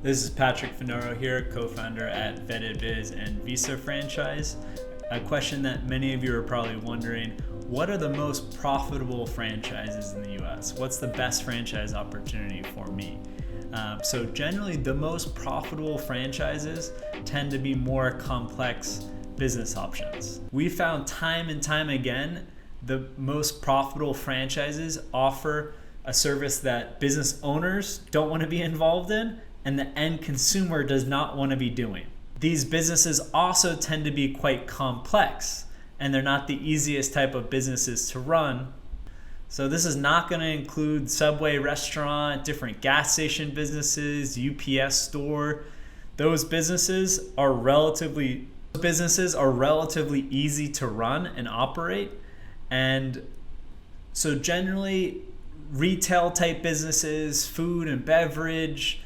This is Patrick Finoro here, co-founder at Beverage and Visa Franchise. A question that many of you are probably wondering, what are the most profitable franchises in the US? What's the best franchise opportunity for me? So generally the most profitable franchises tend to be more complex business options. We found time and time again, the most profitable franchises offer a service that business owners don't want to be involved in and the end consumer does not want to be doing. These businesses also tend to be quite complex and they're not the easiest type of businesses to run. So this is not going to include Subway restaurant, different gas station businesses, UPS store. Those businesses are relatively easy to run and operate. And so generally retail type businesses, food and beverage,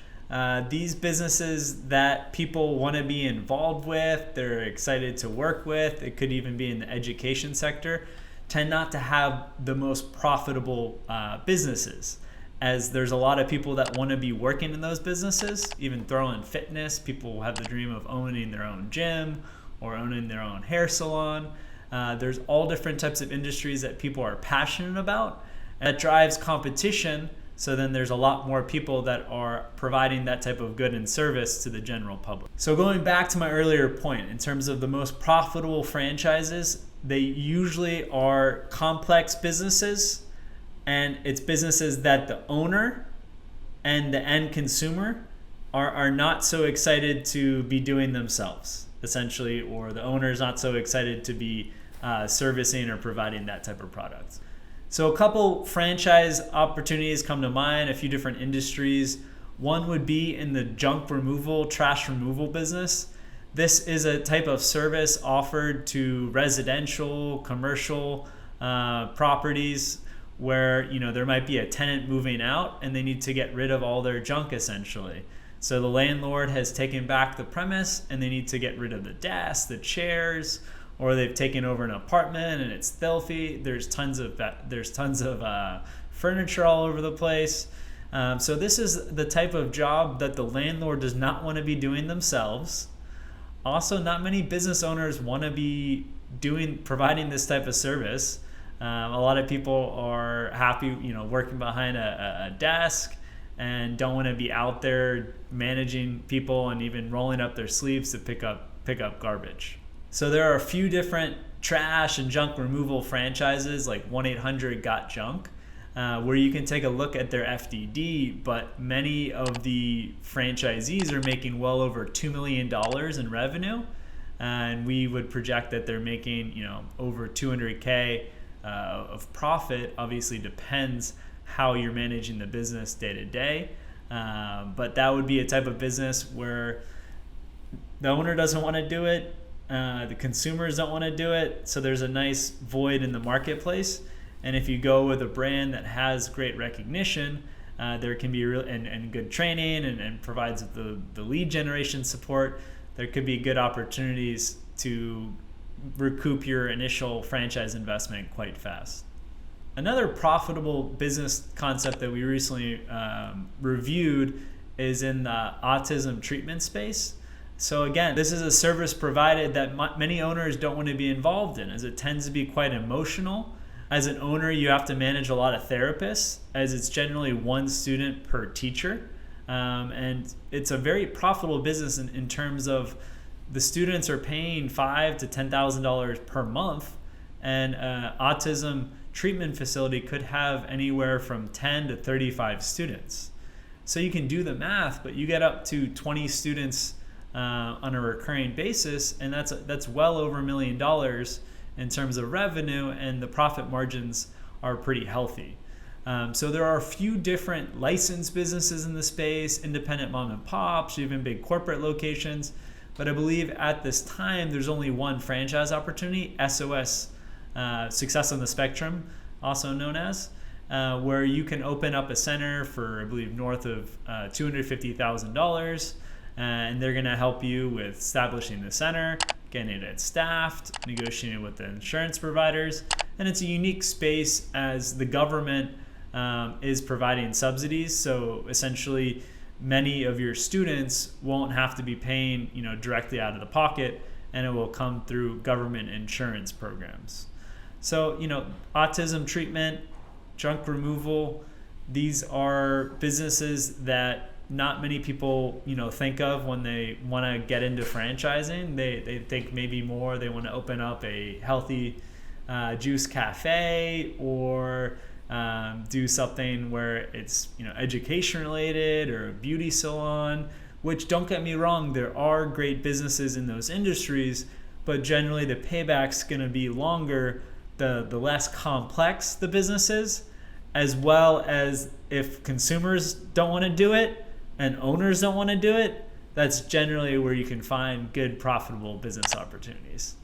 these businesses that people want to be involved with, they're excited to work with, it could even be in the education sector, tend not to have the most profitable businesses, as there's a lot of people that want to be working in those businesses. Even throw in fitness, people have the dream of owning their own gym or owning their own hair salon. There's all different types of industries that people are passionate about, and that drives competition. So then there's a lot more people that are providing that type of good and service to the general public. So going back to my earlier point, in terms of the most profitable franchises, they usually are complex businesses, and it's businesses that the owner and the end consumer are not so excited to be doing themselves, essentially, or the owner is not so excited to be servicing or providing that type of product. So a couple franchise opportunities come to mind, a few different industries. One would be in the junk removal, trash removal business. This is a type of service offered to residential, commercial properties where there might be a tenant moving out and they need to get rid of all their junk essentially. So the landlord has taken back the premise and they need to get rid of the desks, the chairs, or they've taken over an apartment and it's filthy. There's tons of furniture all over the place. So this is the type of job that the landlord does not want to be doing themselves. Also, not many business owners want to be providing this type of service. A lot of people are happy, working behind a desk and don't want to be out there managing people and even rolling up their sleeves to pick up garbage. So there are a few different trash and junk removal franchises like 1-800-GOT-JUNK, where you can take a look at their FDD, but many of the franchisees are making well over $2 million in revenue, and we would project that they're making over $200K of profit. Obviously depends how you're managing the business day to day, but that would be a type of business where the owner doesn't want to do it, the consumers don't want to do it, so there's a nice void in the marketplace. And if you go with a brand that has great recognition, there can be and good training and provides the lead generation support, there could be good opportunities to recoup your initial franchise investment quite fast. Another profitable business concept that we recently reviewed is in the autism treatment space. So again, this is a service provided that many owners don't want to be involved in, as it tends to be quite emotional. As an owner, you have to manage a lot of therapists, as it's generally one student per teacher. And it's a very profitable business in terms of the students are paying $5,000 to $10,000 per month, and autism treatment facility could have anywhere from 10 to 35 students. So you can do the math, but you get up to 20 students on a recurring basis, and that's well over $1 million in terms of revenue, and the profit margins are pretty healthy. So there are a few different licensed businesses in the space, independent mom and pops, even big corporate locations, but I believe at this time there's only one franchise opportunity, SOS, Success on the Spectrum, also known as, where you can open up a center for, I believe, north of $250,000, and they're going to help you with establishing the center, getting it staffed, negotiating with the insurance providers, and it's a unique space as the government is providing subsidies. So essentially many of your students won't have to be paying, directly out of the pocket, and it will come through government insurance programs. So, autism treatment, junk removal, these are businesses that not many people, think of when they want to get into franchising. They think maybe more, they want to open up a healthy juice cafe, or do something where it's education related, or a beauty salon, which, don't get me wrong, there are great businesses in those industries, but generally the payback's going to be longer the less complex the business is, as well as if consumers don't want to do it and owners don't want to do it, that's generally where you can find good profitable business opportunities.